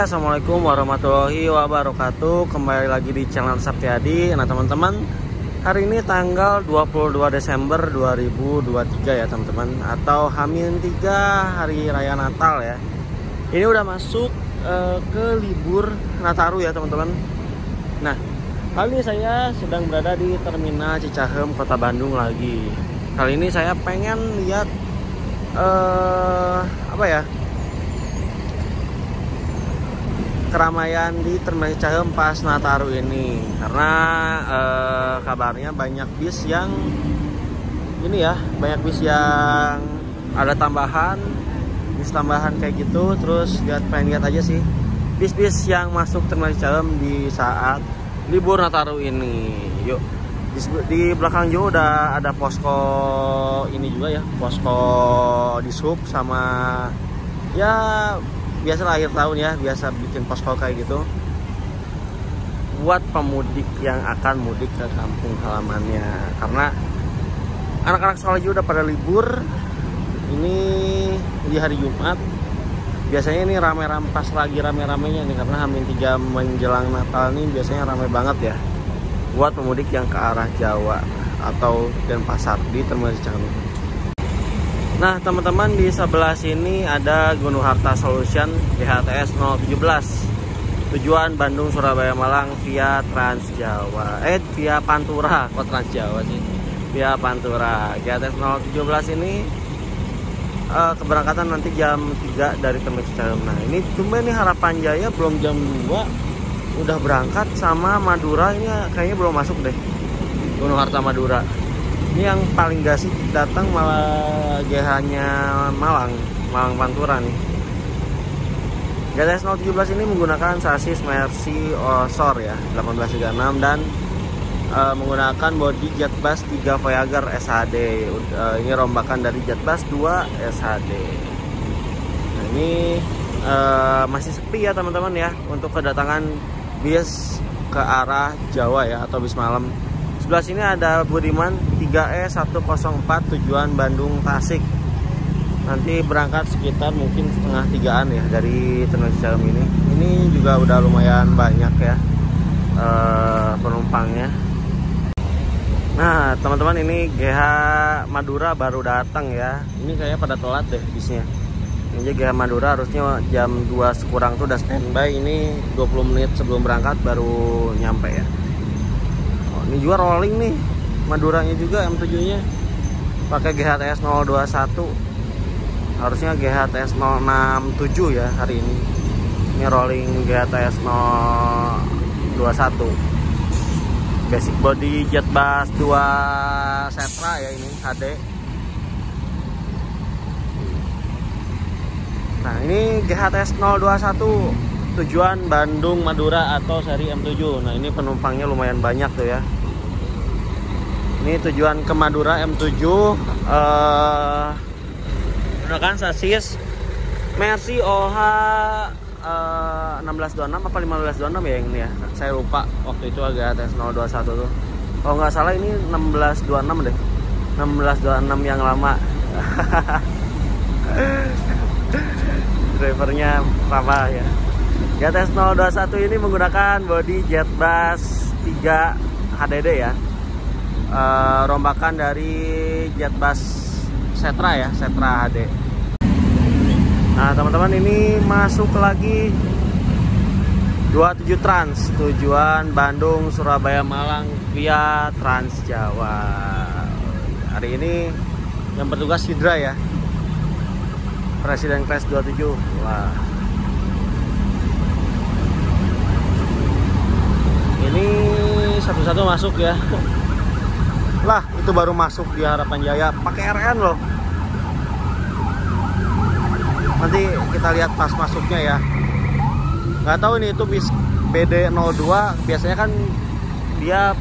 Assalamualaikum warahmatullahi wabarakatuh. Kembali lagi di channel Saptiadi. Nah teman-teman, hari ini tanggal 22 Desember 2023 ya teman-teman, atau H-3 hari raya Natal ya. Ini udah masuk ke libur Nataru ya teman-teman. Nah, kali ini saya sedang berada di Terminal Cicahem, Kota Bandung lagi. Kali ini saya pengen lihat keramaian di Terminal Cicahem pas Nataru ini, karena kabarnya banyak bis yang ada tambahan kayak gitu. Terus pengen lihat aja sih bis-bis yang masuk Terminal Cicahem di saat libur Nataru ini. Yuk, di belakang juga udah ada posko ini juga ya, posko di sub sama ya biasa akhir tahun ya, biasa bikin posko kayak gitu buat pemudik yang akan mudik ke kampung halamannya. Karena anak-anak sekolah juga udah pada libur ini di hari Jumat. Biasanya ini pas lagi rame-ramenya nih, karena H-3 menjelang Natal nih biasanya rame banget ya buat pemudik yang ke arah Jawa atau Denpasar di Terminal Cicahem. Nah teman-teman, di sebelah sini ada Gunung Harta Solution GHTS 017 tujuan Bandung Surabaya Malang via Transjawa, via Pantura. Kok Transjawa sih, via Pantura. GHTS 017 ini keberangkatan nanti jam 3 dari Terminal Cicahem. Nah ini tumben nih Harapan Jaya belum jam 2 udah berangkat, sama Madura ini kayaknya belum masuk deh, Gunung Harta Madura. Ini yang paling gak sih datang malah GH-nya Malang Pantura nih. GHTS 017 ini menggunakan sasis Mercy Osor ya 1836 dan menggunakan bodi Jetbus 3 Voyager SHD. Ini rombakan dari Jetbus 2 SHD. Nah, ini masih sepi ya teman-teman ya untuk kedatangan bis ke arah Jawa ya, atau bis malam. Sebelah sini ada Budiman 3E104 tujuan Bandung Tasik. Nanti berangkat sekitar mungkin setengah 3-an ya dari Terminal Cicahem ini. Ini juga udah lumayan banyak ya penumpangnya. Nah teman-teman, ini GH Madura baru datang ya. Ini kayaknya pada telat deh bisnya. Ini GH Madura harusnya jam 2 sekurang tuh udah standby. Ini 20 menit sebelum berangkat baru nyampe ya. Ini juga rolling nih Maduranya juga, M7 nya pakai GHTS 021. Harusnya GHTS 067 ya hari ini. Ini rolling GHTS 021. Basic body Jetbus 2 Setra ya, ini HD. Nah ini GHTS 021 tujuan Bandung Madura atau seri M7. Nah ini penumpangnya lumayan banyak tuh ya. Ini tujuan ke Madura M7 menggunakan sasis Mercy OH 1626 apa 1526 ya yang ini ya. Saya lupa waktu itu agak GHTS 021 tuh. Kalau nggak salah ini 1626 deh. 1626 yang lama. Drivernya Papa ya. GHTS 021 ini menggunakan bodi Jetbus 3 HDD ya. Rombakan dari Jetbus Setra ya, Setra HD. Nah teman-teman, ini masuk lagi 27 Trans tujuan Bandung Surabaya Malang via Transjawa. Hari ini yang bertugas Hidra ya, Presiden Class 27. Wah, ini satu-satu masuk ya. Lah itu baru masuk di Harapan Jaya pakai RN loh. Nanti kita lihat pas masuknya ya. Nggak tahu ini itu bis BD02, biasanya kan dia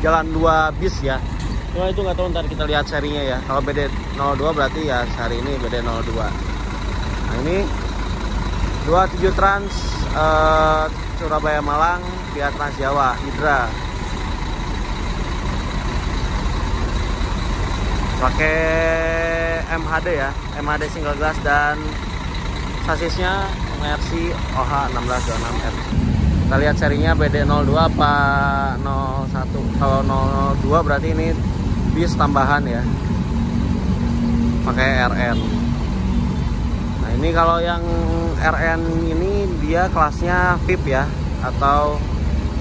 jalan 2 bis ya. Cuma itu nggak tahu, ntar kita lihat serinya ya. Kalau BD02 berarti ya hari ini BD02. Nah ini 27 Trans Surabaya Malang via Transjawa Hidra. pakai MHD ya, MHD single glass, dan sasisnya Mercy OH 1626R. Kita lihat serinya BD02 apa 01. Kalau 02 berarti ini bis tambahan ya, pakai RN. Nah ini kalau yang RN ini dia kelasnya VIP ya, atau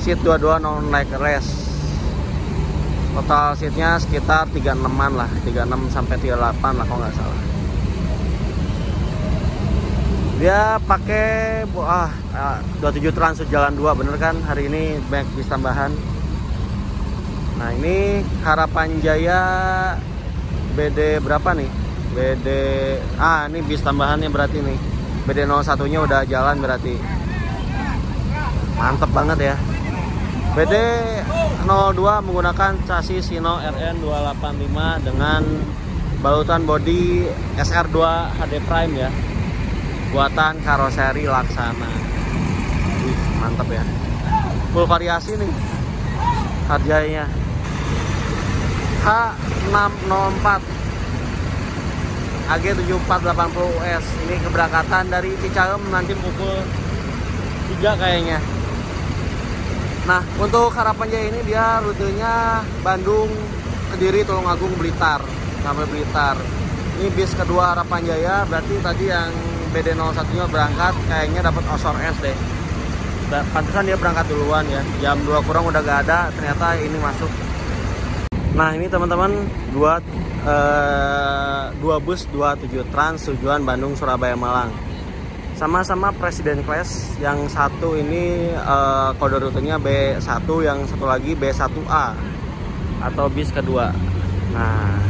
seat 22 non leg rest. Total seatnya sekitar 36an lah, 36 sampai 38 lah kalau nggak salah. Dia pakai 27 trans jalan 2, bener kan? Hari ini banyak bis tambahan. Nah ini Harapan Jaya BD berapa nih? BD ini bis tambahannya berarti nih. BD 01 nya udah jalan berarti. Mantep banget ya. BD 02 menggunakan chassis Hino RN 285 dengan balutan bodi SR2 HD Prime ya, buatan karoseri Laksana. Mantap ya, full variasi nih harganya. H604 AG7480S ini keberangkatan dari Cicahem nanti pukul 3 kayaknya. Nah untuk Harapan Jaya ini dia rutenya Bandung, Kediri, Tulungagung, Blitar sampai Blitar. Ini bis kedua Harapan Jaya, berarti tadi yang BD01 nya berangkat kayaknya dapat osor es deh. Pantesan dia berangkat duluan ya, jam 2 kurang udah gak ada, ternyata ini masuk. Nah ini teman-teman dua bus 27 trans tujuan Bandung, Surabaya, Malang. Sama-sama Presiden Class. Yang satu ini kode rutenya B1, yang satu lagi B1A atau bis kedua. Nah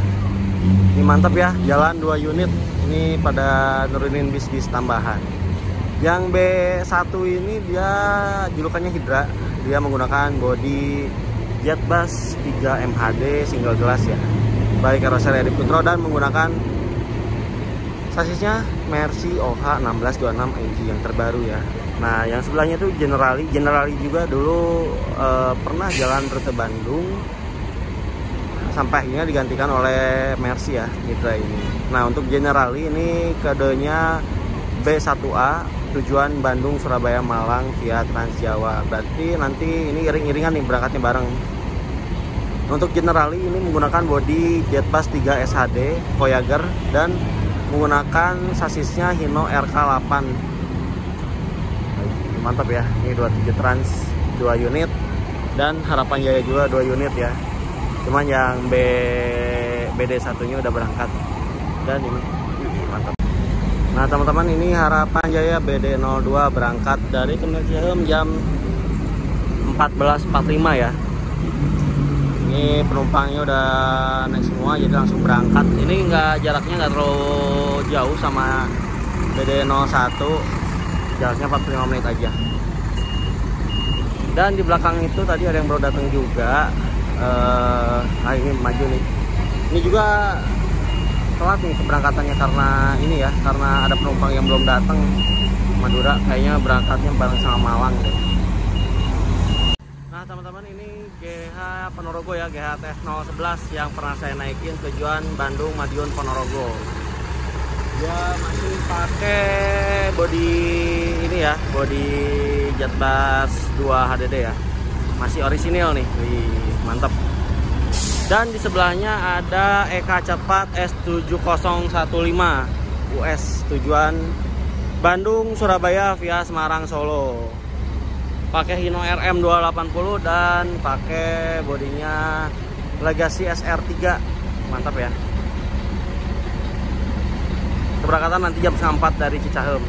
ini mantap ya, jalan 2 unit. Ini pada nurunin bis-bis tambahan. Yang B1 ini dia julukannya Hydra. Dia menggunakan bodi Jetbus 3 MHD single glass ya, baik karoseri Edip Putro, dan menggunakan sasisnya Mercy OH 1626 AG yang terbaru ya. Nah yang sebelahnya tuh Generali juga dulu pernah jalan rute Bandung sampai akhirnya digantikan oleh Mercy ya, Hydra ini. Nah untuk Generali ini kodenya B1A tujuan Bandung, Surabaya, Malang via Trans Jawa. Berarti nanti ini iring-iringan nih berangkatnya bareng. Untuk Generali ini menggunakan bodi Jetbus 3 SHD Voyager dan menggunakan sasisnya Hino RK8. Mantap ya, ini 27 trans 2 unit dan Harapan Jaya juga 2 unit ya. Cuman yang BD1 nya udah berangkat. Dan ini mantap. Nah teman-teman, ini Harapan Jaya BD02 berangkat dari Cicahem jam 14.45 ya. Ini penumpangnya udah naik semua, jadi langsung berangkat. Ini jaraknya nggak terlalu jauh sama BD01, jaraknya 45 menit aja. Dan di belakang itu tadi ada yang baru datang juga. Ini maju nih. Ini juga telat nih keberangkatannya karena ini ya, karena ada penumpang yang belum datang. Madura kayaknya berangkatnya bareng sama Malang deh. Nah teman-teman, ini GH Ponorogo ya, GHTS 011 yang pernah saya naikin tujuan Bandung, Madiun, Ponorogo. Dia masih pakai bodi ini ya, bodi Jetbus 2 HDD ya, masih orisinil nih. Wih, mantap. Dan di sebelahnya ada EK Cepat S7015 US tujuan Bandung, Surabaya via Semarang, Solo. Pakai Hino RM 280 dan pakai bodinya Legacy SR3. Mantap ya. Keberangkatan nanti jam 4 dari Cicahem.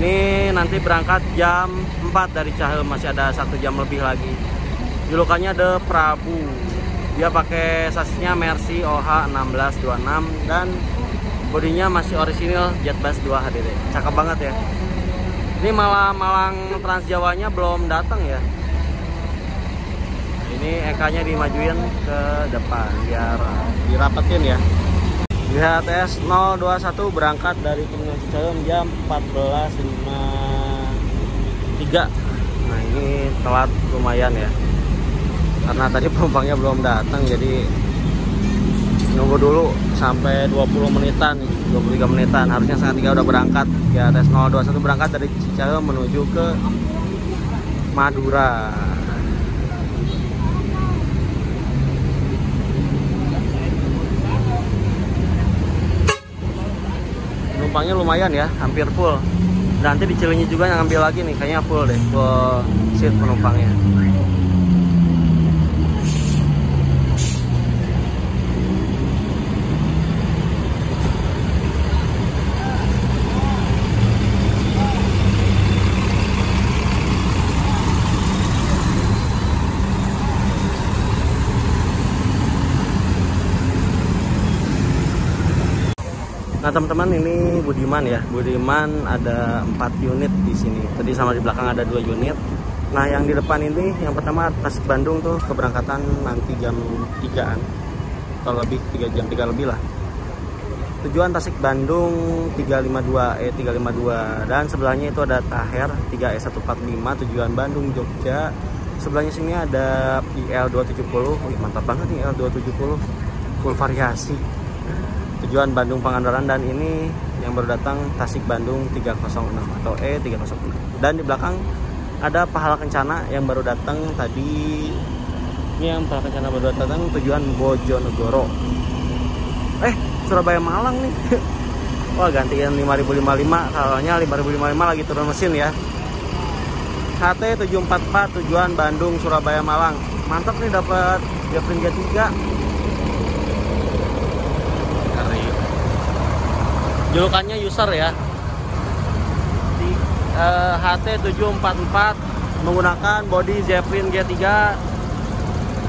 Ini nanti berangkat jam 4 dari Cicahem, masih ada 1 jam lebih lagi. Julukannya The Prabu. Dia pakai sasisnya Mercy OH 1626 dan bodinya masih orisinil Jetbus 2 HDD. Cakep banget ya. Ini Malang Trans Jawanya belum datang ya. Ini EK-nya dimajuin ke depan biar dirapetin ya. GHTS 021 berangkat dari Terminal Cicahem jam 14.53. Nah ini telat lumayan ya, karena tadi penumpangnya belum datang, jadi nunggu dulu sampai 20 menitan, 23 menitan. Harusnya setengah 3 udah berangkat. GHTS 021 berangkat dari Cicahem menuju ke Madura. Penumpangnya lumayan ya, hampir full. Nanti di Cileunyi juga yang ngambil lagi nih, kayaknya full deh, full seat penumpangnya. Nah teman-teman, ini Budiman ya. Budiman ada 4 unit di sini. Tadi sama di belakang ada 2 unit. Nah yang di depan ini, yang pertama Tasik Bandung tuh keberangkatan nanti jam 3-an atau lebih, 3 jam 3 lebih lah. Tujuan Tasik Bandung 352 dan sebelahnya itu ada Taher 3E145 tujuan Bandung Jogja. Sebelahnya sini ada IL270. Wih, mantap banget nih IL270, full variasi. Tujuan Bandung Pangandaran, dan ini yang baru datang Tasik Bandung 306 atau E306. Dan di belakang ada Pahala Kencana yang baru datang tadi. Ini yang Pahala Kencana baru datang tujuan Bojonegoro. Surabaya Malang nih. Wah, gantiin 5055, soalnya 5055 lagi turun mesin ya. HT 744 tujuan Bandung Surabaya Malang. Mantap nih, dapat Japrin G3. Julukannya user ya. HT 744 menggunakan bodi Zeppelin G3.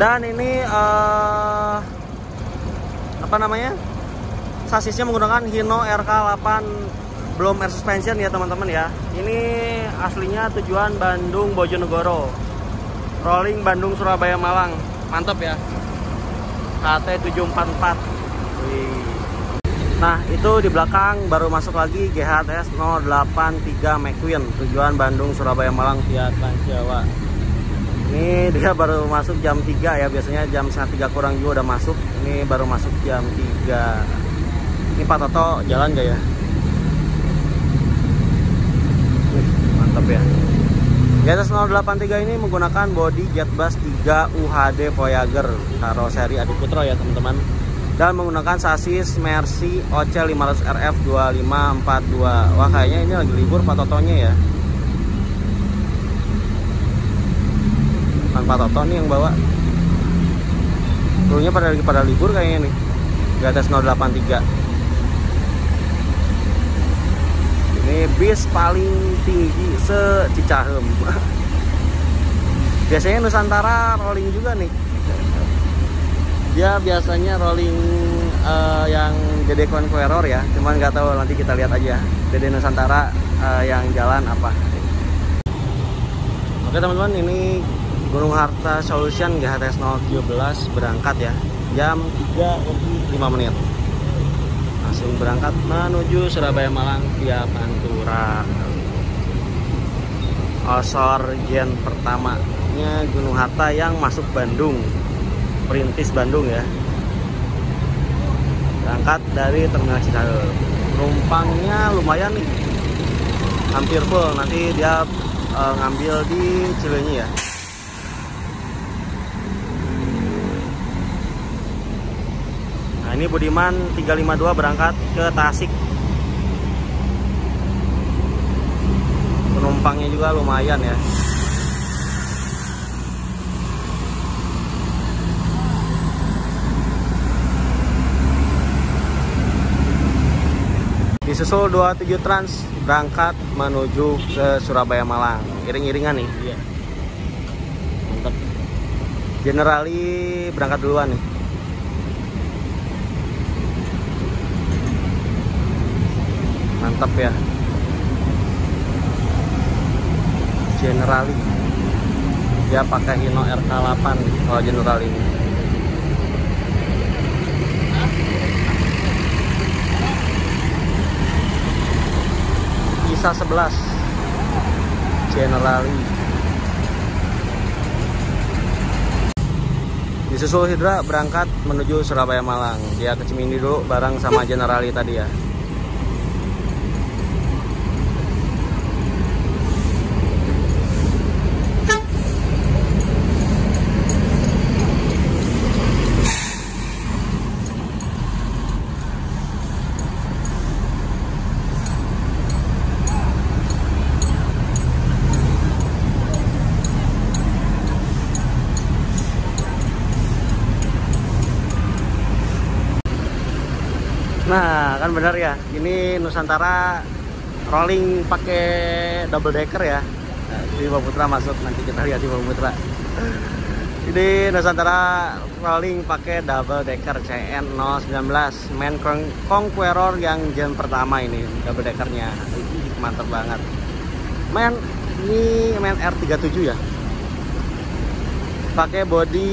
Dan ini apa namanya? Sasisnya menggunakan Hino RK8, belum air suspension ya teman-teman ya. Ini aslinya tujuan Bandung Bojonegoro. Rolling Bandung Surabaya Malang. Mantap ya. HT 744. Wih. Nah itu di belakang baru masuk lagi GHTS 083 McQueen tujuan Bandung Surabaya Malang via Trans Jawa. Ini dia baru masuk jam 3 ya, biasanya jam setengah 3 kurang juga udah masuk. Ini baru masuk jam 3. Ini Pak Toto jalan gak ya? Mantap ya. GHTS 083 ini menggunakan bodi Jetbus 3 UHD Voyager karoseri Adi Putro ya teman-teman. Dan menggunakan sasis Mercy OC 500 RF 2542. Wah, kayaknya ini lagi libur Pak Totonya ya. Kan Pak Toto nih yang bawa. Krunya pada libur kayaknya nih. GHTS 083. Ini bis paling tinggi se-Cicahem. Biasanya Nusantara rolling juga nih. Dia biasanya rolling yang Dede Conqueror ya, cuman nggak tahu, nanti kita lihat aja Dede Nusantara yang jalan apa. Oke teman-teman, ini Gunung Harta Solution GHTS 017 berangkat ya, jam 3:05. Langsung berangkat menuju Surabaya Malang via Pantura. Osor gen pertamanya Gunung Harta yang masuk Bandung, Perintis Bandung ya. Berangkat dari Terminal Cicahem. Penumpangnya lumayan nih, hampir full. Nanti dia ngambil di Cileunyi ya. Nah ini Budiman 352 berangkat ke Tasik. Penumpangnya juga lumayan ya. Disusul 27 Trans berangkat menuju ke Surabaya Malang. Iring-iringan nih. Iya. Mantap. Generali berangkat duluan nih. Mantap ya. Generali. Dia pakai Hino RK8 kalau Generali ini. Isa 11 Generali. Disusul Hidra berangkat menuju Surabaya Malang. Dia ke Cimindi dulu bareng sama Generali tadi ya. Nah, kan benar ya. Ini Nusantara rolling pakai double decker ya. Nah, Bima Putra masuk, nanti kita lihat Bima Putra. Ini Nusantara rolling pakai double decker CN019 main Conqueror yang gen pertama ini double deckernya. Mantap banget. Ini main R37 ya. Pakai body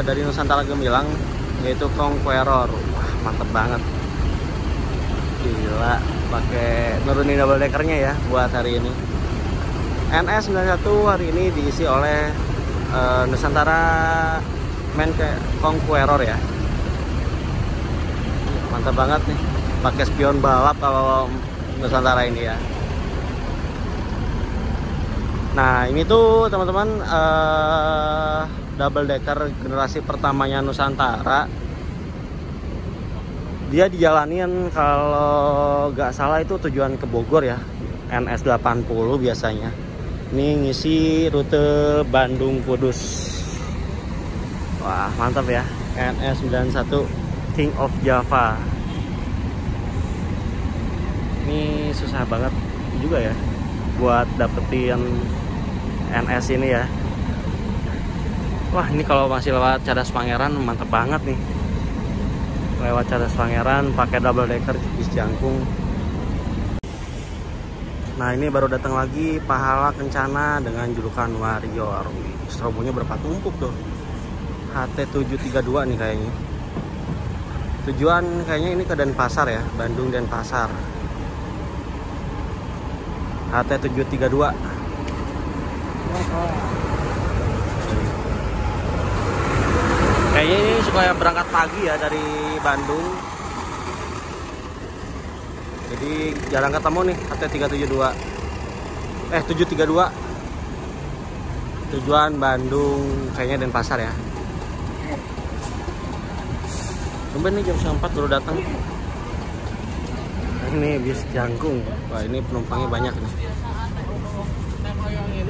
dari Nusantara Gemilang yaitu Conqueror. Wah, mantap banget. Gila, pakai nurunin double deckernya ya buat hari ini. NS91 hari ini diisi oleh Nusantara main Conqueror ya. Mantap banget nih, pakai spion balap kalau Nusantara ini ya. Nah, ini tuh teman-teman double decker generasi pertamanya Nusantara. Dia dijalanin kalau nggak salah itu tujuan ke Bogor ya, NS80 biasanya. Ini ngisi rute Bandung Kudus. Wah, mantap ya, NS91 King of Java. Ini susah banget juga ya buat dapetin NS ini ya. Wah, ini kalau masih lewat Cadas Pangeran mantap banget nih. Lewat Cadas Pangeran pakai double decker Bis Jangkung. Nah, ini baru datang lagi Pahala Kencana dengan julukan Warrior. Strobonya berapa tumpuk tuh. HT732 nih kayaknya. Tujuan kayaknya ini ke Denpasar ya, Bandung Denpasar. HT732. Kayaknya ini supaya berangkat pagi ya dari Bandung. Jadi jarang ketemu nih HT372. 732. Tujuan Bandung kayaknya Denpasar ya. Tumben nih jam 4 baru datang. Nah, ini Bis Jangkung. Wah, ini penumpangnya banyak nih.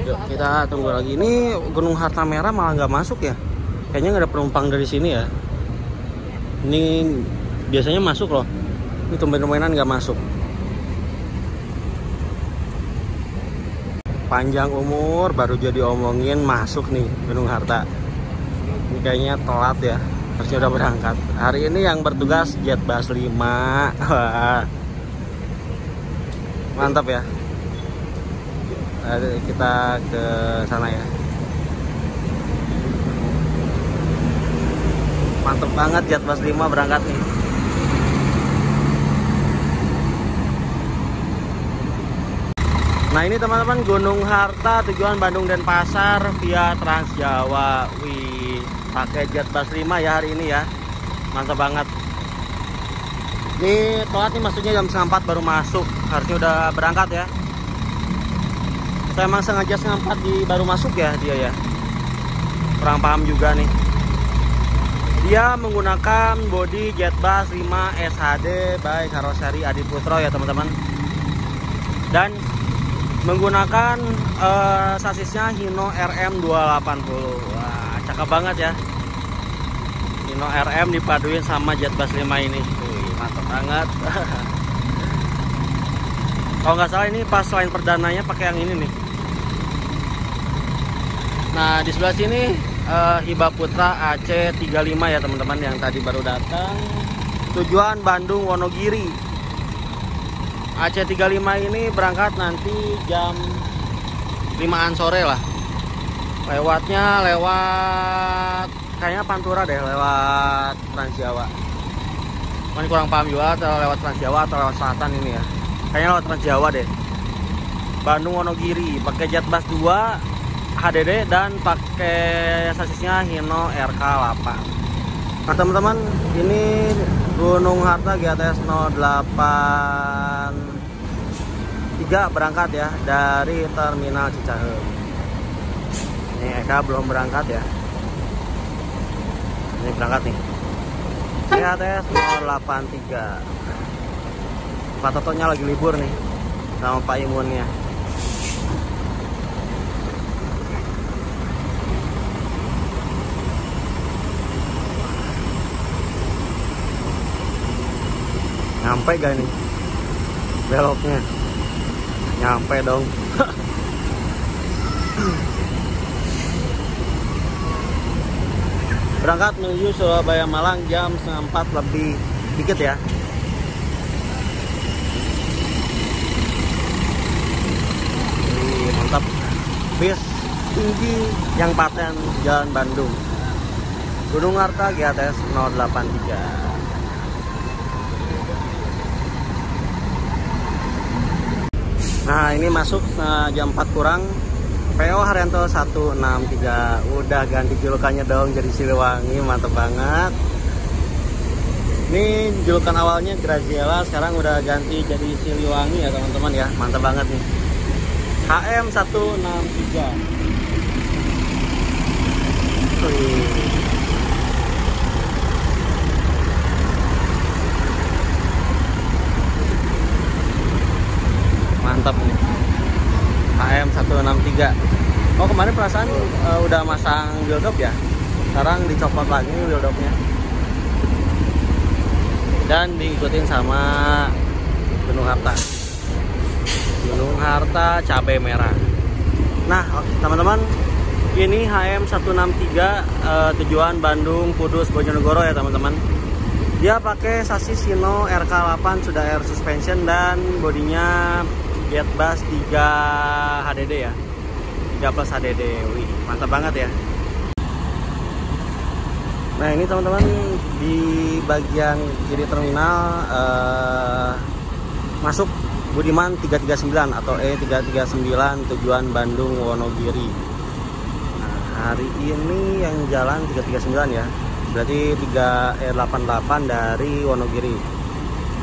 Yuk kita tunggu lagi. Ini Gunung Harta Merah malah nggak masuk ya. Kayaknya nggak ada penumpang dari sini ya. Ini biasanya masuk loh. Ini tumben-tumbenan nggak masuk. Panjang umur baru jadi omongin masuk nih Gunung Harta. Ini kayaknya telat ya. Harusnya udah berangkat. Hari ini yang bertugas Jetbus 5. Wah. Mantap ya. Kita ke sana ya. Mantep banget Jetbus 5 berangkat nih. Nah, ini teman-teman Gunung Harta tujuan Bandung Denpasar via Trans Jawa. Wih, pakai Jetbus 5 ya hari ini ya. Mantap banget. Ini telat nih, maksudnya jam 4 baru masuk. Harusnya udah berangkat ya. Saya emang sengaja setengah 4 baru masuk ya dia ya. Kurang paham juga nih. Dia menggunakan bodi Jetbus 5 SHD by Karoseri Adiputro ya teman-teman. Dan menggunakan sasisnya Hino RM280. Wah, cakep banget ya. Hino RM dipaduin sama Jetbus 5 ini. Wih, mantap banget. Kalau nggak salah ini pas line perdananya pakai yang ini nih. Nah, di sebelah sini Hiba Putra AC35 ya teman-teman yang tadi baru datang. Tujuan Bandung Wonogiri. AC35 ini berangkat nanti jam 5-an sore lah. Lewatnya lewat kayaknya Pantura deh, lewat Trans Jawa. Ini kurang paham juga atau lewat Trans Jawa atau lewat selatan ini ya. Kayaknya lewat Trans Jawa deh. Bandung Wonogiri pakai Jetbus 2 HDD dan pakai sasisnya Hino RK8. Nah teman-teman, ini Gunung Harta GTS 083 berangkat ya dari Terminal Cicahem. Ini Eka belum berangkat ya. Ini berangkat nih. GTS 083. Pak Totonya lagi libur nih sama Pak Imunnya. Nyampe gak nih beloknya? Nyampe dong. Berangkat menuju Surabaya Malang jam 3:30 lebih dikit ya. Mantap. Bis tinggi yang paten Jalan Bandung. Gunung Harta GTS 083. Nah ini masuk jam 4 kurang. PO Haryanto 163. Udah ganti julukannya dong jadi Siliwangi. Mantap banget. Ini julukan awalnya Graziella, sekarang udah ganti jadi Siliwangi ya teman-teman ya. Mantap banget nih. HM 163. Mantap nih. HM 163. Oh kemarin perasaan udah masang wheeldop ya. Sekarang dicopot lagi wheeldopnya. Dan diikutin sama Gunung Harta. Gunung Harta cabai merah. Nah teman-teman, ini HM 163 tujuan Bandung, Kudus, Bojonegoro ya teman-teman. Dia pakai sasis Hino RK8 sudah air suspension dan bodinya Jet Bass 3 HDD ya. 3 plus HDD. Wih, mantap banget ya. Nah, ini teman-teman di bagian kiri terminal masuk Budiman 339 atau E339 tujuan Bandung Wonogiri. Nah, hari ini yang jalan 339 ya. Berarti 3E88 dari Wonogiri.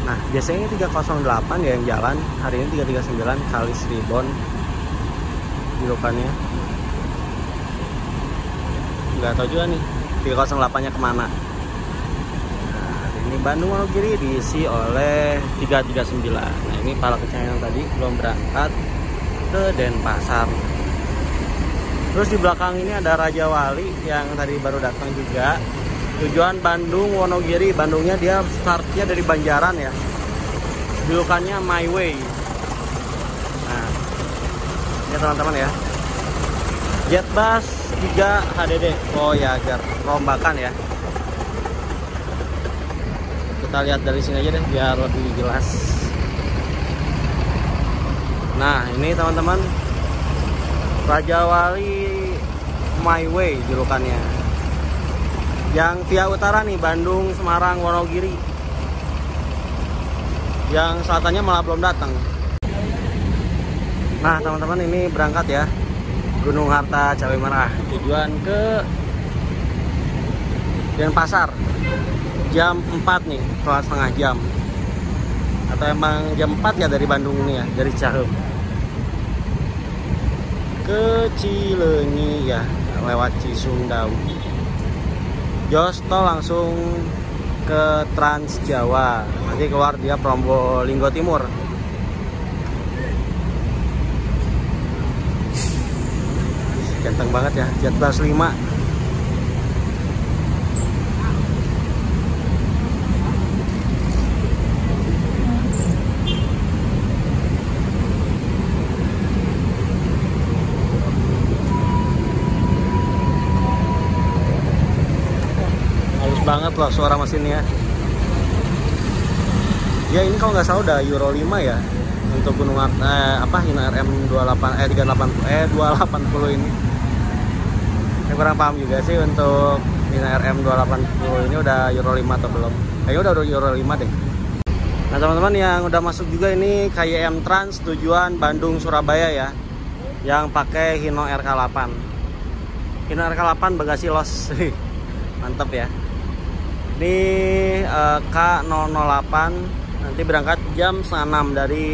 Nah biasanya 308 ya yang jalan, hari ini 339 kali Ribon julukannya. Nggak tahu juga nih 308 nya kemana. Nah ini Bandung Wonogiri diisi oleh 339. Nah ini para kesayangan tadi belum berangkat ke Denpasar. Terus di belakang ini ada Raja Wali yang tadi baru datang juga. Tujuan Bandung Wonogiri. Bandungnya dia startnya dari Banjaran ya. Julukannya My Way. Nah, ini teman-teman ya. Jet Bass 3 HDD. Oh ya, agar rombakan ya. Kita lihat dari sini aja deh biar lebih jelas. Nah, ini teman-teman Raja Wali My Way julukannya. Yang via utara nih Bandung, Semarang, Wonogiri. Yang selatannya malah belum datang. Nah teman-teman ini berangkat ya Gunung Harta cabai merah tujuan ke Denpasar jam 4 nih, setengah jam. Atau emang jam 4 ya dari Bandung ini ya, dari Cicahem ke Cileunyi ya, lewat Cisumdawu. Josto langsung ke Trans Jawa, nanti keluar dia Probolinggo Timur. Ganteng banget ya, Jet Bass 5. Banget loh suara mesinnya. Ya ini kalau nggak salah udah Euro 5 ya untuk Gunung Hino RM280 ini. Saya kurang paham juga sih untuk Hino RM280 ini udah Euro 5 atau belum. Kayaknya udah Euro 5 deh. Nah teman-teman yang udah masuk juga ini KYM Trans tujuan Bandung Surabaya ya. yang pakai Hino RK8. Hino RK8 bagasi los. Mantap ya. Ini K008 nanti berangkat jam 6 dari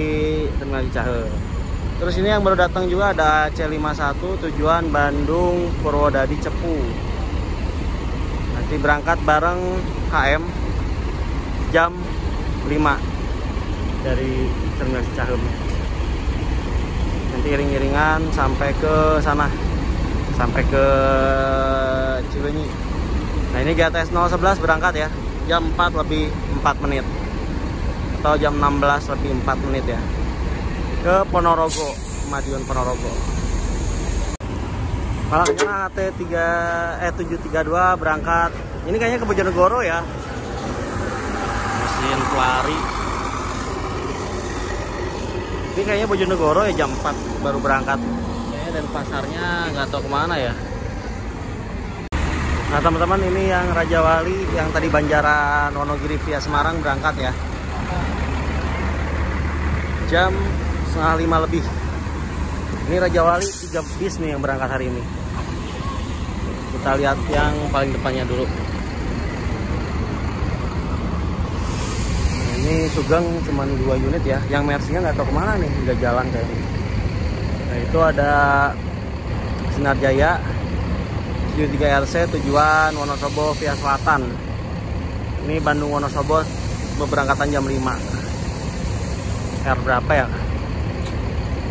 Terminal Cicahe. Terus ini yang baru datang juga ada C51 tujuan Bandung Purwodadi Cepu. Nanti berangkat bareng HM jam 5 dari Terminal Cicahe. Nanti iring-iringan sampai ke sana, sampai ke Cileunyi. Nah ini GTS 011 berangkat ya jam 4 lebih 4 menit atau jam 16 lebih 4 menit ya ke Ponorogo, Madiun Ponorogo. Malah rencana HT732 berangkat. Ini kayaknya ke Bojonegoro ya. Mesin pelari. Ini kayaknya Bojonegoro ya jam 4 baru berangkat. Kayaknya dan pasarnya nggak tahu kemana ya. Nah teman-teman, ini yang Raja Wali yang tadi Banjaran Wonogiri via Semarang berangkat ya jam 4:30 lebih. Ini Raja Wali 3 bis nih yang berangkat hari ini. Kita lihat yang paling depannya dulu. Ini Sugeng cuma 2 unit ya. Yang Mercy-nya nggak tahu kemana nih, nggak jalan kayaknya. Nah itu ada Sinar Jaya 73RC tujuan Wonosobo via selatan. Ini Bandung Wonosobo berangkatan jam 5. R berapa ya?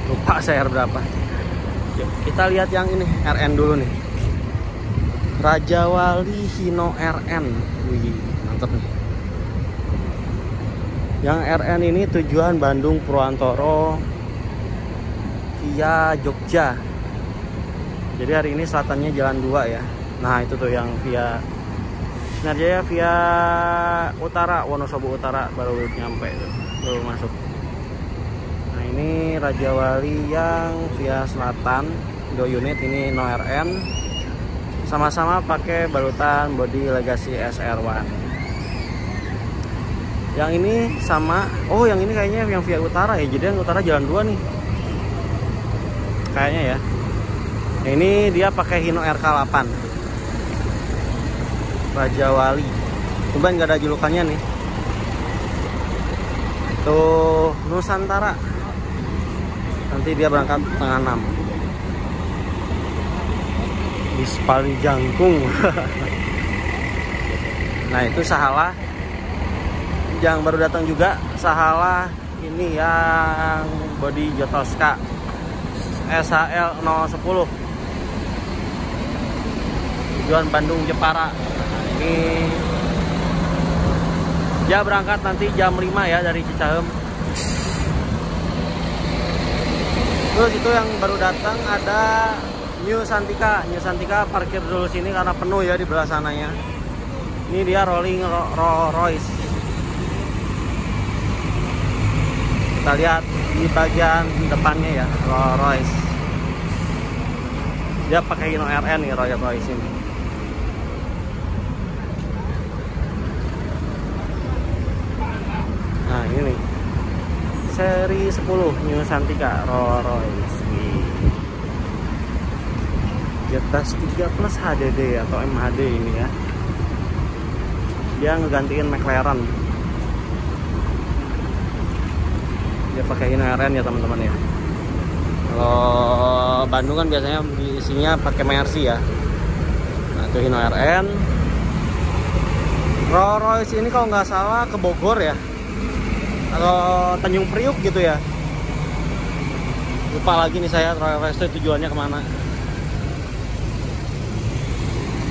Lupa saya R berapa. Yuk, kita lihat yang ini RN dulu nih. Raja Wali Hino RN. Wih, mantap nih. Yang RN ini tujuan Bandung Purwantoro via Jogja. Jadi hari ini selatannya jalan 2 ya. Nah itu tuh yang via Sinar Jaya via utara, Wonosobo Utara baru nyampe tuh, baru masuk. Nah ini Raja Wali yang via selatan 2 unit, ini No RN. Sama-sama pakai balutan body Legacy SR1. Yang ini sama, oh yang ini kayaknya yang via utara ya. Jadi yang utara jalan 2 nih kayaknya ya. Ini dia pakai Hino RK8 Raja Wali. Coba nggak ada julukannya nih. Tuh Nusantara. Nanti dia berangkat setengah 6. Bis paling jangkung. Nah itu Sahala. Yang baru datang juga Sahala. Ini yang body Jotoska SHL 010 tujuan Bandung Jepara. Nah, ini dia berangkat nanti jam 5 ya dari Cicahem. Terus itu yang baru datang ada New Santika. New Santika parkir dulu sini karena penuh ya di belah sananya. Ini dia rolling Royce. Kita lihat di bagian depannya ya, Royce. Dia pakai Hino RN nih, Royce ini. Nah ini nih, seri 10 New Santika Royce. Jetas 3 plus HDD atau MHD ini ya. Dia ngegantiin McLaren. Dia pakai Hino RN ya teman-teman ya. Kalau Bandung kan biasanya isinya pakai Mercy ya. Nah itu Hino RN. Royce ini kalau nggak salah ke Bogor ya, atau Tanjung Priuk gitu ya. Lupa lagi nih saya Royce itu tujuannya kemana.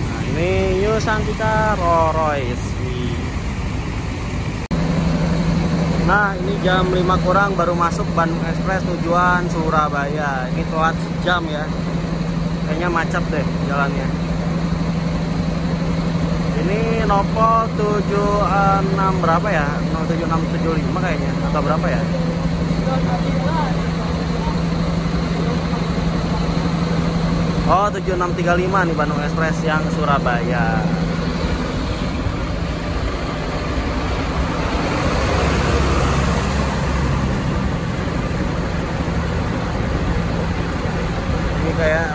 Nah ini New Santika Royce. Nah ini jam 5 kurang baru masuk Bandung Express tujuan Surabaya. Ini telat sejam ya. Kayaknya macet deh jalannya. Ini Nopo 76 berapa ya? 07675 kayaknya atau berapa ya? Oh 7635 nih Bandung Express yang Surabaya.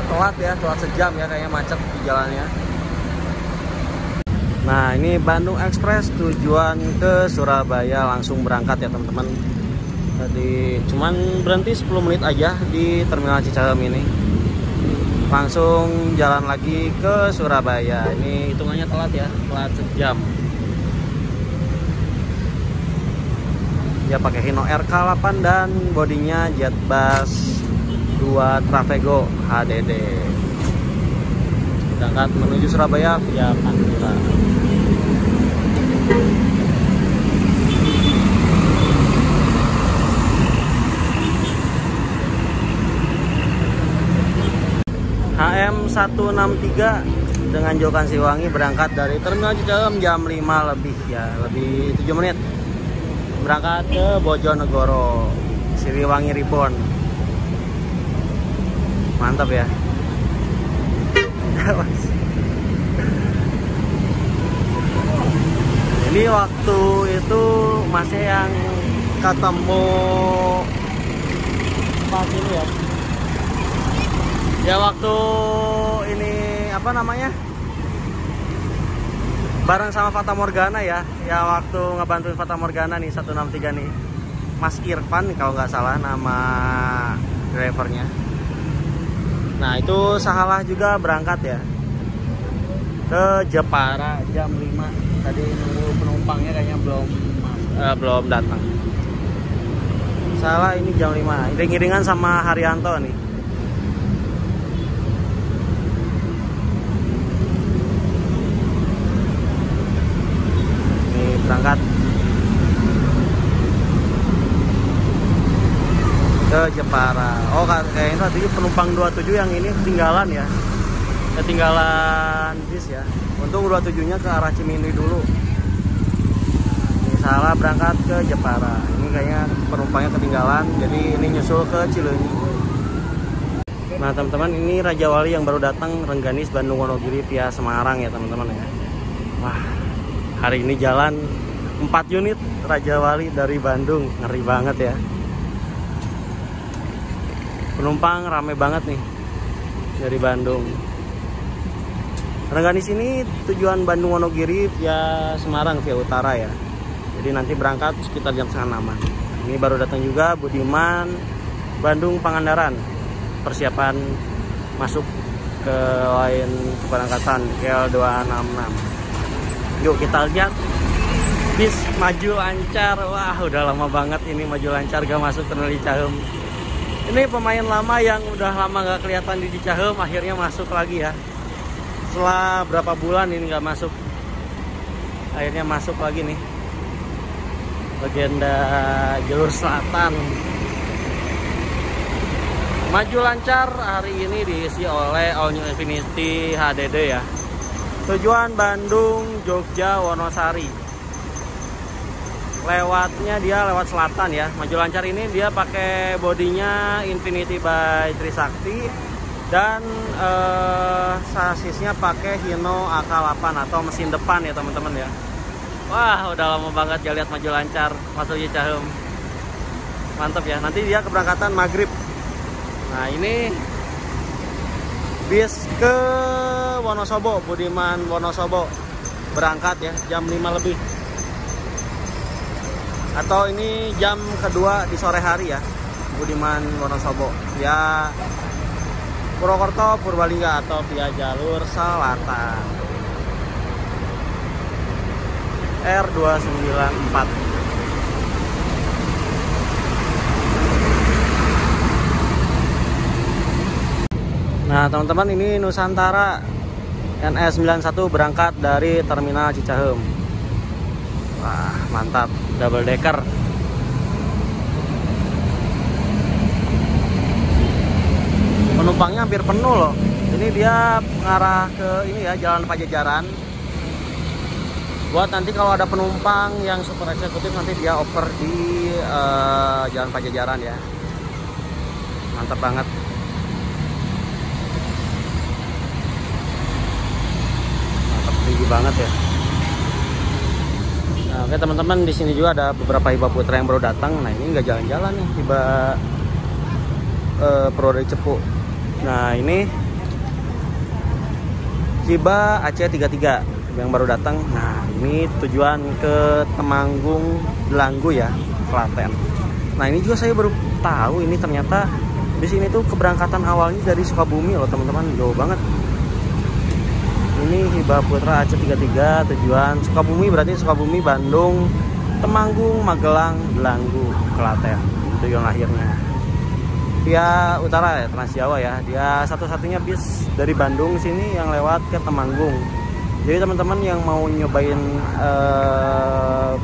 telat ya, telat sejam ya, kayaknya macet di jalannya. Nah ini Bandung Express tujuan ke Surabaya, langsung berangkat ya teman-teman. Tadi cuman berhenti 10 menit aja di Terminal Cicahem ini, langsung jalan lagi ke Surabaya. Ini hitungannya telat ya, telat sejam. Dia pakai Hino RK8 dan bodinya Jetbus 2 Trafego HDD. Berangkat menuju Surabaya via Pantura. HM163 dengan Jokan Siwangi berangkat dari Terminal Cicahem jam 5 lebih ya, lebih 7 menit. Berangkat ke Bojonegoro, Siliwangi Reborn. Mantap ya. Ini waktu itu masih yang ketemu pas ini ya. Ya waktu ini apa namanya? Bareng sama Fata Morgana ya. Ya waktu ngebantuin Fata Morgana nih 163 nih. Mas Irfan kalau nggak salah nama drivernya. Nah itu Sahalah juga berangkat ya ke Jepara jam 5. Tadi nunggu penumpangnya kayaknya belum datang. Sahalah ini jam 5. Iring-iringan sama Haryanto nih. Nih berangkat ke Jepara. Oh kayaknya tadi penumpang 27 yang ini ketinggalan ya. Ketinggalan bis ya. Untung 27-nya ke arah Cimindi dulu. Ini Salah berangkat ke Jepara. Ini kayaknya penumpangnya ketinggalan, jadi ini nyusul ke Cileunyi. Nah teman-teman, ini Raja Wali yang baru datang, Rengganis Bandung Wonogiri via Semarang ya teman-teman ya. Wah, hari ini jalan 4 unit Raja Wali dari Bandung, ngeri banget ya. Penumpang rame banget nih dari Bandung. Rengganis ini tujuan Bandung Wonogiri via Semarang via utara ya. Jadi nanti berangkat sekitar jam 5:30. Ini baru datang juga Budiman Bandung Pangandaran. Persiapan masuk ke lain keberangkatan KL266. Yuk kita lihat bis maju lancar. Wah udah lama banget ini maju lancar gak masuk Terminal Cicahem. Ini pemain lama yang udah lama gak kelihatan di Cicahem akhirnya masuk lagi ya. Setelah berapa bulan ini nggak masuk, akhirnya masuk lagi nih. Legenda jalur selatan maju lancar hari ini diisi oleh All New Infiniti HDD ya. Tujuan Bandung, Jogja, Wonosari. Lewatnya dia lewat selatan ya. Maju lancar ini dia pakai bodinya Infiniti by Trisakti. Dan sasisnya pakai Hino AK8 atau mesin depan ya teman-teman ya. Wah udah lama banget ya lihat maju lancar masuk Cicahem. Mantap ya. Nanti dia keberangkatan maghrib. Nah ini bis ke Wonosobo, Budiman Wonosobo berangkat ya jam 5 lebih. Atau ini jam kedua di sore hari ya, Budiman Wonosobo ya. Purwokerto, Purbalingga atau via jalur selatan R294. Nah teman-teman, ini Nusantara NS91 berangkat dari Terminal Cicahem. Wah mantap, double decker. Penumpangnya hampir penuh loh. Ini dia mengarah ke ini ya, Jalan Pajajaran. Buat nanti kalau ada penumpang yang super eksekutif nanti dia oper di Jalan Pajajaran ya. Mantap banget. Mantap, tinggi banget ya. Nah, oke teman-teman, di sini juga ada beberapa Hiba Putra yang baru datang. Nah ini nggak jalan-jalan nih, Hiba Purwodadi Cepu. Nah ini Hiba AC33 yang baru datang. Nah, ini tujuan ke Temanggung, Delanggu ya, Klaten. Nah, ini juga saya baru tahu ini ternyata di sini tuh keberangkatan awalnya dari Sukabumi loh teman-teman, jauh banget. Ini Hiba Putra AC33 tujuan Sukabumi, berarti Sukabumi, Bandung, Temanggung, Magelang, Delanggu, Klaten. Tujuan akhirnya. Via utara ya, Trans Jawa ya. Dia satu-satunya bis dari Bandung sini yang lewat ke Temanggung. Jadi teman-teman yang mau nyobain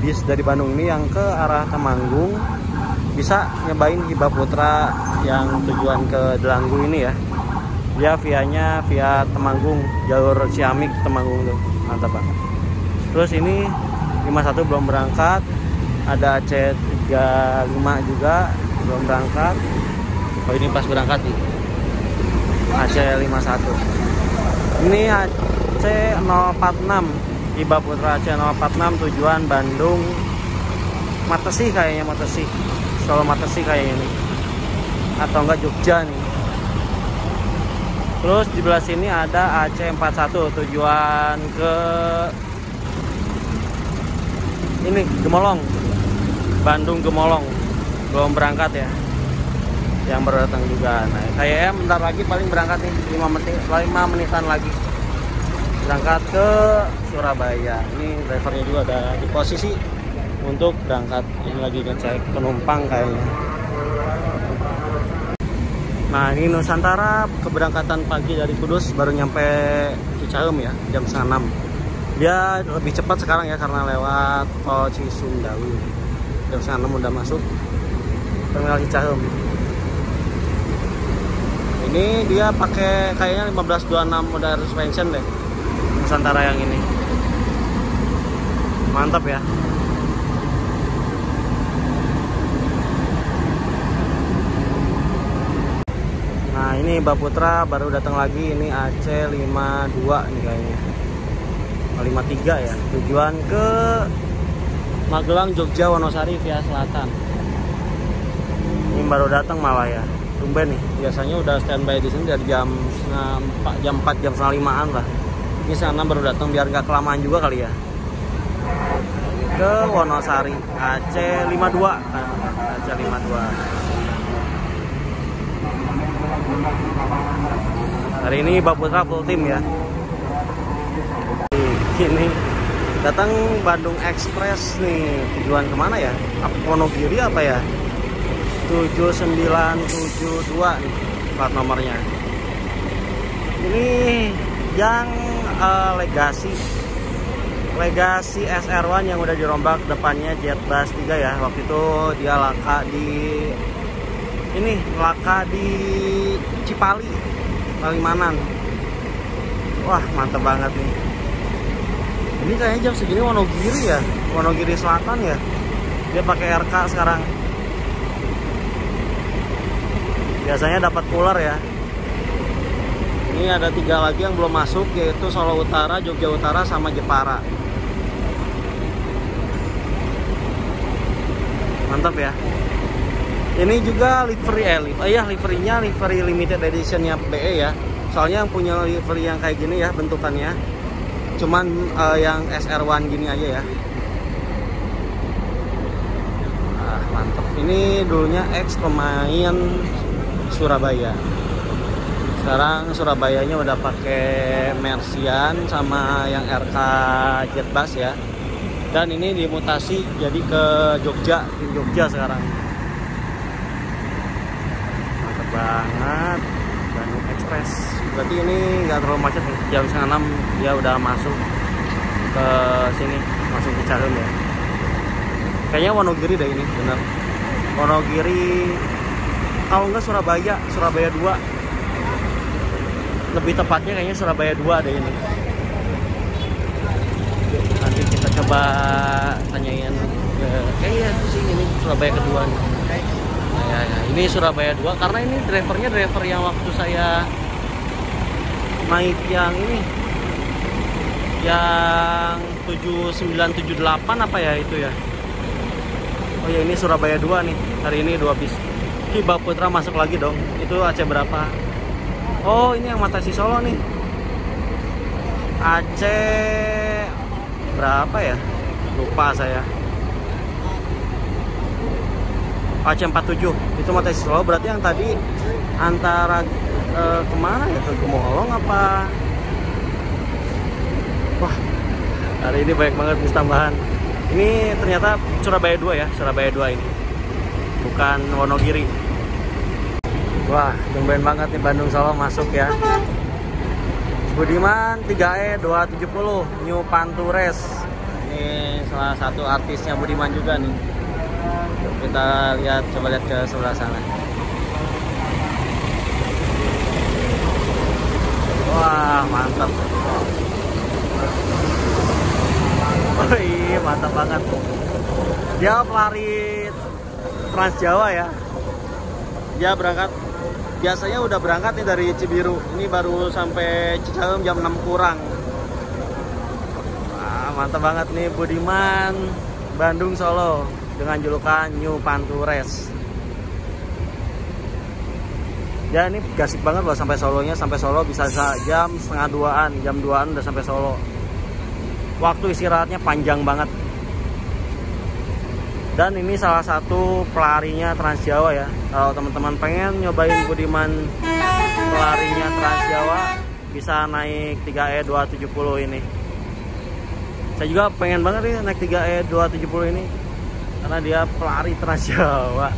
bis dari Bandung ini yang ke arah Temanggung bisa nyobain Hiba Putra yang tujuan ke Delanggu ini ya. Dia vianya via Temanggung, jalur Ciamik Temanggung tuh. Mantap banget. Terus ini 51 belum berangkat. Ada C35 juga belum berangkat. Oh, ini pas berangkat nih. AC51. Ini AC046. Hiba Putra AC046 tujuan Bandung Matesi kayaknya, Matesi. Solo Matesi kayaknya ini. Atau enggak Jogja nih. Terus di belah sini ada AC41 tujuan ke ini Gemolong. Bandung Gemolong. Belum berangkat ya. Yang baru datang juga. Nah, kayaknya bentar lagi paling berangkat nih 5 menitan lagi berangkat ke Surabaya. Ini drivernya juga ada di posisi untuk berangkat. Ini lagi ngecek penumpang kayaknya. Nah, ini Nusantara keberangkatan pagi dari Kudus baru nyampe Cicahem ya, jam 5:30. Dia lebih cepat sekarang ya karena lewat tol Cisumdawu. Jam 5:30 udah masuk terminal Cicahem. Ini dia pakai kayaknya 1526 modal suspension deh, Nusantara yang ini. Mantap ya. Nah, ini Hiba Putra baru datang lagi. Ini AC52 nih kayaknya. 53 ya. Tujuan ke Magelang, Jogja, Wonosari via selatan. Ini baru datang malah ya. Tumben nih, biasanya udah standby di sini dari jam 4, jam 5-an lah. Ini sana baru datang biar nggak kelamaan juga kali ya. Ke Wonosari, AC52. AC52. Hari ini Hiba Putra full tim ya. Ini datang Bandung Express nih. Tujuan kemana ya? Wonogiri apa ya? 7972 nih plat nomornya. Ini yang Legacy SR1 yang udah dirombak depannya Jetbus 3 ya. Waktu itu dia laka di Cipali, Palimanan. Wah, mantep banget nih. Ini kayaknya jam segini Wonogiri ya, Wonogiri Selatan ya. Dia pakai RK sekarang. Biasanya dapat cooler ya. Ini ada 3 lagi yang belum masuk, yaitu Solo Utara, Jogja Utara, sama Jepara. Mantap ya. Ini juga liverynya livery limited editionnya BE ya. Soalnya yang punya livery yang kayak gini ya bentukannya. Cuman yang SR1 gini aja ya. Nah, mantap. Ini dulunya ex pemain Surabaya. Sekarang Surabayanya udah pakai Mercian sama yang RK Jetbus ya. Dan ini dimutasi jadi ke Jogja, tim Jogja sekarang. Mantap banget. Bandung Express. Berarti ini nggak terlalu macet nih. Jam 5:30 dia udah masuk ke sini, masuk ke Cicahem ya. Kayaknya Wonogiri deh ini, bener. Wonogiri, kalau enggak Surabaya 2. Lebih tepatnya kayaknya Surabaya 2 deh ini. Nanti kita coba tanyain kayaknya itu sih ini Surabaya kedua nih. Ya, ini Surabaya 2 karena ini drivernya driver yang waktu saya naik yang ini yang 7978 apa ya itu ya. Oh ya, ini Surabaya 2 nih. Hari ini 2 bis. Hiba Putra masuk lagi dong. Itu AC berapa? Oh, ini yang Matesi Solo nih. AC berapa ya? Lupa saya. AC 47 itu mata slow, berarti yang tadi antara kemana ya, ke Gemolong apa? Wah, hari ini banyak banget bis tambahan. Ini ternyata Surabaya 2 ya, Surabaya 2 ini, bukan Wonogiri. Wah, tumben banget nih Bandung Solo masuk ya. Budiman 3E 270 New Pantures. Ini salah satu artisnya Budiman juga nih. Kita lihat, coba lihat ke sebelah sana. Wah, mantap. Oh iya, mantap banget. Dia pelari Trans Jawa ya. Dia berangkat, biasanya udah berangkat nih dari Cibiru. Ini baru sampai Cicahem jam 6 kurang. Wah, mantap banget nih Budiman Bandung Solo dengan julukan New Pantures. Ya ini gasik banget loh sampai Solonya. Sampai Solo bisa jam setengah 2-an, jam 2-an udah sampai Solo. Waktu istirahatnya panjang banget. Dan ini salah satu pelarinya Trans Jawa ya. Kalau teman-teman pengen nyobain Budiman pelarinya Trans Jawa, bisa naik 3E 270 ini. Saya juga pengen banget nih naik 3E 270 ini, karena dia pelari Trans Jawa.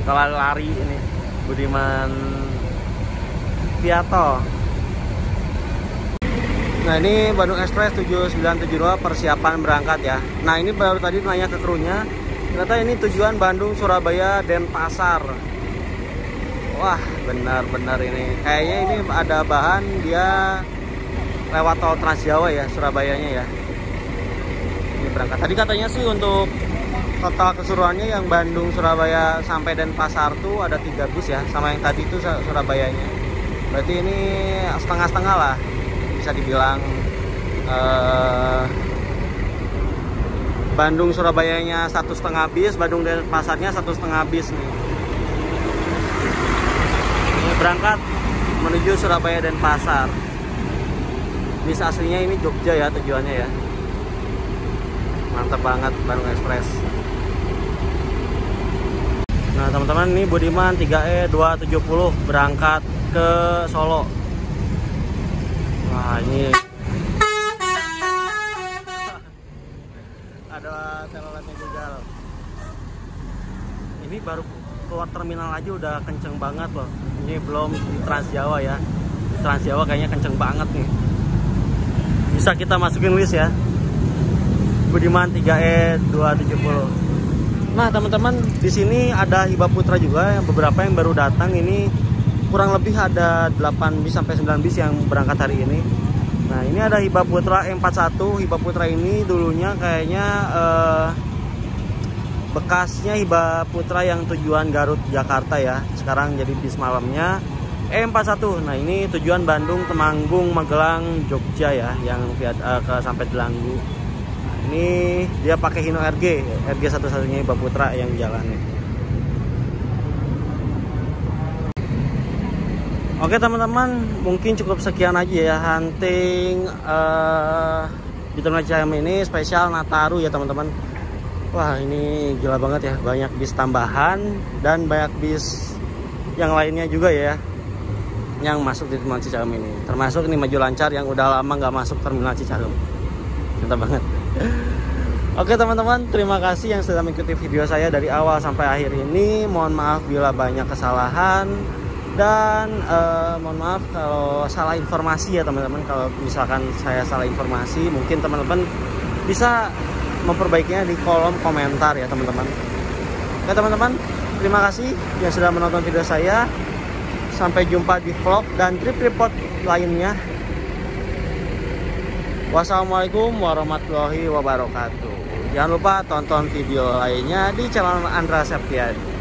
Kalau lari ini Budiman Viato. Nah ini Bandung Express 7972 persiapan berangkat ya. Nah ini baru tadi nanya ke krunya, ternyata ini tujuan Bandung, Surabaya, Denpasar. Wah benar-benar ini kayaknya ini ada bahan dia lewat tol Trans Jawa ya, Surabayanya ya. Ini berangkat. Tadi katanya sih untuk total keseluruhannya yang Bandung, Surabaya sampai Denpasar tuh ada 3 bis ya, sama yang tadi itu Surabayanya. Berarti ini setengah-setengah lah. Bisa dibilang Bandung Surabayanya 1,5 bis, Bandung Denpasarnya 1,5 bis nih. Ini berangkat menuju Surabaya Denpasar. Bis aslinya ini Jogja ya tujuannya ya. Mantap banget Bandung Express. Nah teman-teman, ini Budiman 3E 270 berangkat ke Solo. Wah ini ada teloletnya juga loh. Ini baru keluar terminal aja udah kenceng banget loh. Ini belum di Trans Jawa ya. Di Trans Jawa kayaknya kenceng banget nih. Bisa kita masukin list ya, Budiman 3E 270. Nah teman-teman, di sini ada Hiba Putra juga yang beberapa yang baru datang. Ini kurang lebih ada 8 bis sampai 9 bis yang berangkat hari ini. Nah ini ada Hiba Putra E41. Hiba Putra ini dulunya kayaknya bekasnya Hiba Putra yang tujuan Garut Jakarta ya. Sekarang jadi bis malamnya E41. Nah ini tujuan Bandung, Temanggung, Magelang, Jogja ya, yang via ke sampai Delanggu. Nah, ini dia pakai Hino RG satu-satunya Hiba Putra yang jalan nih. Oke teman-teman, mungkin cukup sekian aja ya hunting di Terminal Cicahem ini spesial Nataru ya teman-teman. Wah ini gila banget ya, banyak bis tambahan dan banyak bis yang lainnya juga ya yang masuk di Terminal Cicahem ini. Termasuk ini Maju Lancar yang udah lama nggak masuk Terminal Cicahem. Mantap banget. Oke teman-teman, terima kasih yang sudah mengikuti video saya dari awal sampai akhir ini. Mohon maaf bila banyak kesalahan. Dan mohon maaf kalau salah informasi ya teman-teman. Kalau misalkan saya salah informasi, mungkin teman-teman bisa memperbaikinya di kolom komentar ya teman-teman. Oke teman-teman, terima kasih yang sudah menonton video saya. Sampai jumpa di vlog dan trip report lainnya. Wassalamualaikum warahmatullahi wabarakatuh. Jangan lupa tonton video lainnya di channel Andra Septiadi.